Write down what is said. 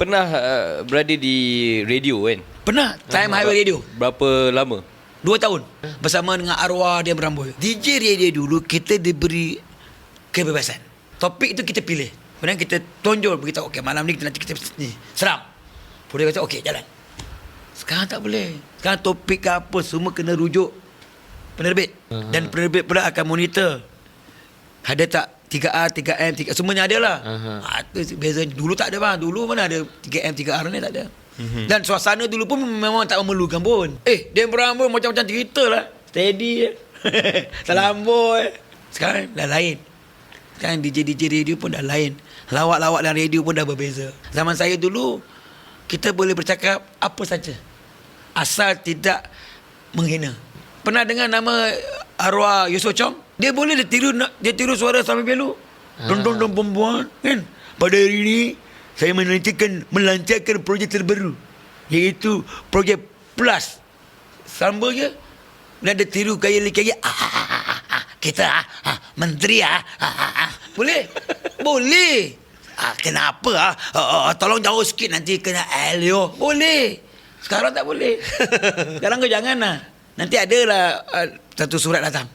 pernah berada di radio kan? Pernah Time Highway Radio. Berapa lama? 2 tahun bersama dengan arwah dia berambut. DJ radio dulu kita diberi kebebasan. Topik itu kita pilih. Kemudian kita tonjol beritahu, okey malam ni kita ni seram. Kemudian kata okey jalan. Sekarang tak boleh. Sekarang topik ke apa semua kena rujuk penerbit. Dan penerbit pula akan monitor. Ada tak 3R, 3M, 3 semuanya ada lah. Itu beza. Dulu tak ada bang. Dulu mana ada 3M, 3R ni tak ada. Dan suasana dulu pun memang tak memerlukan pun. Dia berambut macam-macam cerita lah. Steady je. Salam boy. Sekarang dah lain. Sekarang DJ radio pun dah lain. Lawak-lawak dalam radio pun dah berbeza. Zaman saya dulu, kita boleh bercakap apa saja. Asal tidak menghina. Pernah dengar nama arwah Yusof Chong? Dia boleh dia tiru suara Sami Belu. Dong perempuan kan. Pada hari ini saya melancarkan projek terbaru, iaitu projek Plus. Sambung je. Dan dia tiru gaya kita menteri boleh. Boleh. Kenapa tolong jauh sikit nanti kena Elio. Boleh. Sekarang tak boleh. Sekarang kau jangan lah. Nanti adalah satu surat datang.